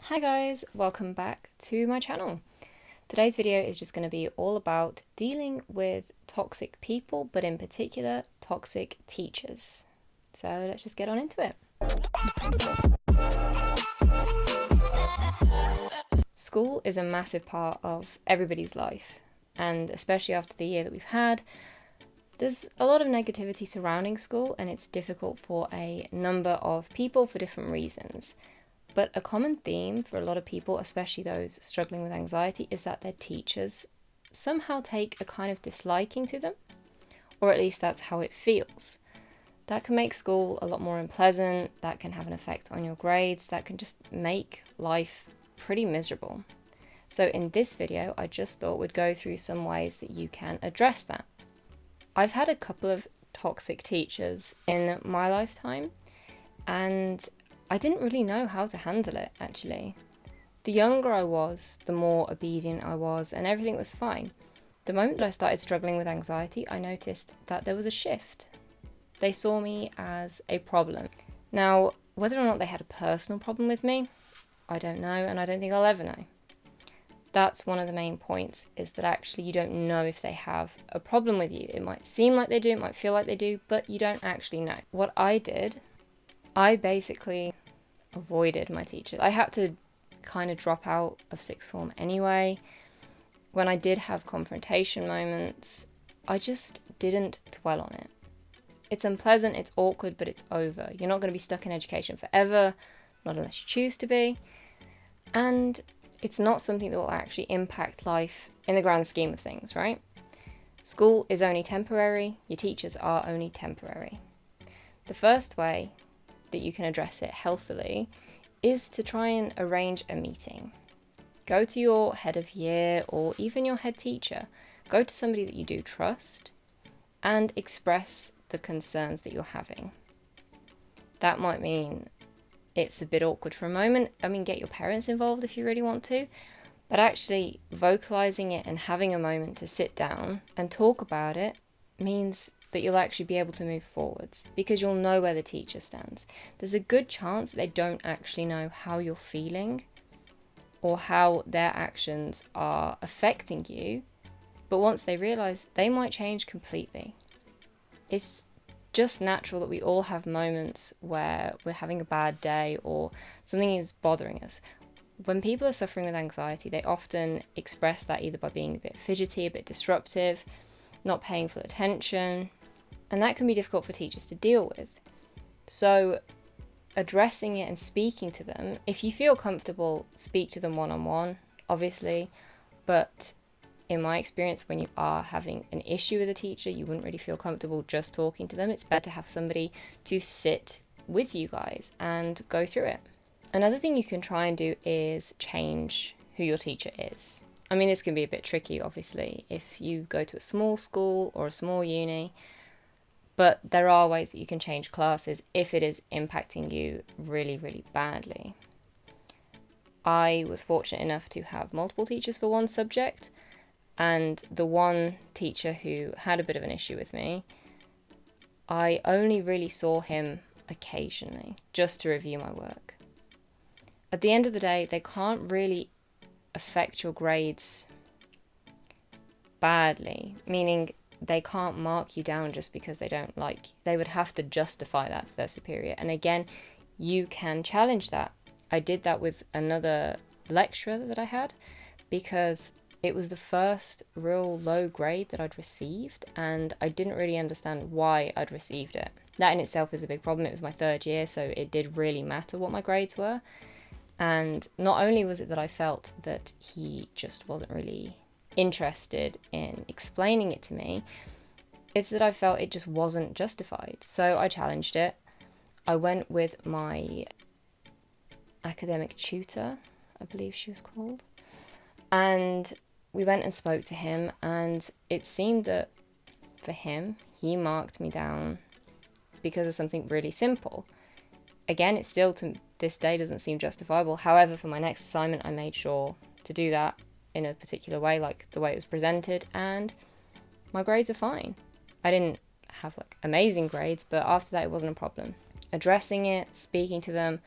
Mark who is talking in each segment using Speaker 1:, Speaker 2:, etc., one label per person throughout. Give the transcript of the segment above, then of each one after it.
Speaker 1: Hi guys, welcome back to my channel. Today's video is just going to be all about dealing with toxic people, but in particular, toxic teachers. So let's just get on into it. School is a massive part of everybody's life, and especially after the year that we've had, there's a lot of negativity surrounding school, and it's difficult for a number of people for different reasons. But a common theme for a lot of people, especially those struggling with anxiety, is that their teachers somehow take a kind of disliking to them, or at least that's how it feels. That can make school a lot more unpleasant, that can have an effect on your grades, that can just make life pretty miserable. So in this video, I just thought we'd go through some ways that you can address that. I've had a couple of toxic teachers in my lifetime, and I didn't really know how to handle it, actually. The younger I was, the more obedient I was, and everything was fine. The moment that I started struggling with anxiety, I noticed that there was a shift. They saw me as a problem. Now, whether or not they had a personal problem with me, I don't know, and I don't think I'll ever know. That's one of the main points, is that actually you don't know if they have a problem with you. It might seem like they do, it might feel like they do, but you don't actually know. What I did, I basically avoided my teachers. I had to kind of drop out of sixth form anyway. When I did have confrontation moments, I just didn't dwell on it. It's unpleasant, it's awkward, but it's over. You're not going to be stuck in education forever, not unless you choose to be. And it's not something that will actually impact life in the grand scheme of things, right? School is only temporary, your teachers are only temporary. The first way that you can address it healthily is to try and arrange a meeting. Go to your head of year or even your head teacher. Go to somebody that you do trust and express the concerns that you're having. That might mean it's a bit awkward for a moment. Get your parents involved if you really want to, but actually vocalizing it and having a moment to sit down and talk about it means that you'll actually be able to move forwards, because you'll know where the teacher stands. There's a good chance that they don't actually know how you're feeling or how their actions are affecting you, but once they realise, they might change completely. It's just natural that we all have moments where we're having a bad day or something is bothering us. When people are suffering with anxiety, they often express that either by being a bit fidgety, a bit disruptive, not paying full attention, and that can be difficult for teachers to deal with. So addressing it and speaking to them, if you feel comfortable, speak to them one-on-one, obviously, but in my experience, when you are having an issue with a teacher, you wouldn't really feel comfortable just talking to them. It's better to have somebody to sit with you guys and go through it. Another thing you can try and do is change who your teacher is. This can be a bit tricky, obviously, if you go to a small school or a small uni, but there are ways that you can change classes if it is impacting you really, really badly. I was fortunate enough to have multiple teachers for one subject, and the one teacher who had a bit of an issue with me, I only really saw him occasionally, just to review my work. At the end of the day, they can't really affect your grades badly, meaning they can't mark you down just because they don't like you. They would have to justify that to their superior. And again, you can challenge that. I did that with another lecturer that I had, because it was the first real low grade that I'd received, and I didn't really understand why I'd received it. That in itself is a big problem. It was my third year, so it did really matter what my grades were. And not only was it that I felt that he just wasn't really interested in explaining it to me, it's that I felt it just wasn't justified. So I challenged it. I went with my academic tutor, I believe she was called, and we went and spoke to him, and it seemed that for him, he marked me down because of something really simple. Again, it still to this day doesn't seem justifiable. However, for my next assignment, I made sure to do that in a particular way, like the way it was presented, and my grades are fine. I didn't have amazing grades, but after that it wasn't a problem. Addressing it, speaking to them,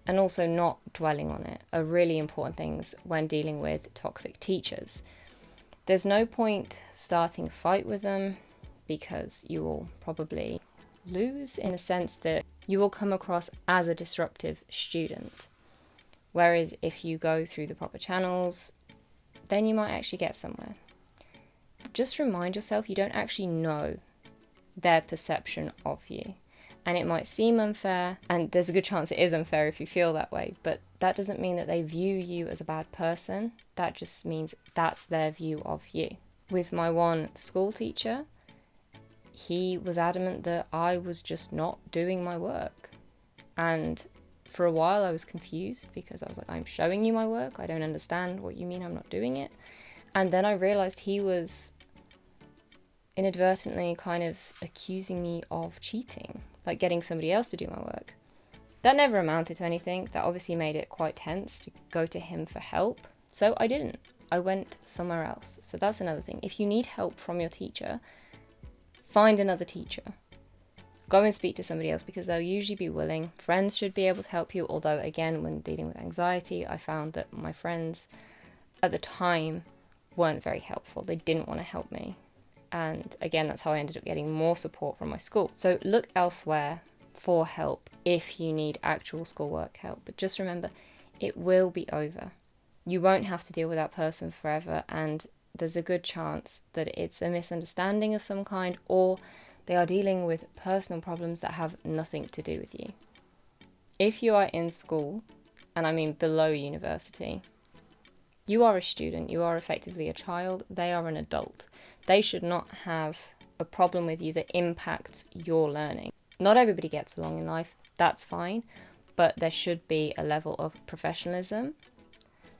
Speaker 1: and also not dwelling on it are really important things when dealing with toxic teachers. There's no point starting a fight with them because you will probably lose, in the sense that you will come across as a disruptive student. Whereas if you go through the proper channels, then you might actually get somewhere. Just remind yourself you don't actually know their perception of you. And it might seem unfair, and there's a good chance it is unfair if you feel that way, but that doesn't mean that they view you as a bad person. That just means that's their view of you. With my one school teacher, he was adamant that I was just not doing my work. And for a while I was confused because I was like, I'm showing you my work. I don't understand what you mean I'm not doing it. And then I realized he was inadvertently kind of accusing me of cheating, like getting somebody else to do my work. That never amounted to anything. That obviously made it quite tense to go to him for help. So I didn't. I went somewhere else. So that's another thing. If you need help from your teacher, find another teacher. Go and speak to somebody else because they'll usually be willing. Friends should be able to help you. Although, again, when dealing with anxiety, I found that my friends at the time weren't very helpful. They didn't want to help me. And again, that's how I ended up getting more support from my school. So look elsewhere for help if you need actual schoolwork help. But just remember, it will be over. You won't have to deal with that person forever, and there's a good chance that it's a misunderstanding of some kind, or they are dealing with personal problems that have nothing to do with you. If you are in school, and I mean below university, you are a student, you are effectively a child, they are an adult. They should not have a problem with you that impacts your learning. Not everybody gets along in life, that's fine, but there should be a level of professionalism,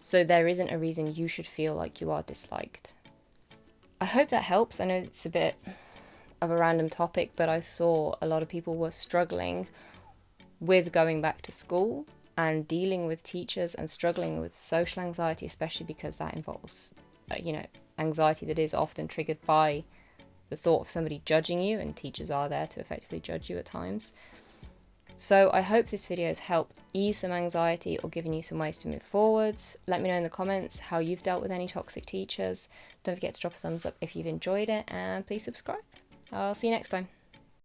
Speaker 1: so there isn't a reason you should feel like you are disliked. I hope that helps. I know it's a bit of a random topic, but I saw a lot of people were struggling with going back to school and dealing with teachers and struggling with social anxiety, especially because that involves, anxiety that is often triggered by the thought of somebody judging you, and teachers are there to effectively judge you at times. So I hope this video has helped ease some anxiety or given you some ways to move forwards. Let me know in the comments how you've dealt with any toxic teachers. Don't forget to drop a thumbs up if you've enjoyed it, and please subscribe. I'll see you next time.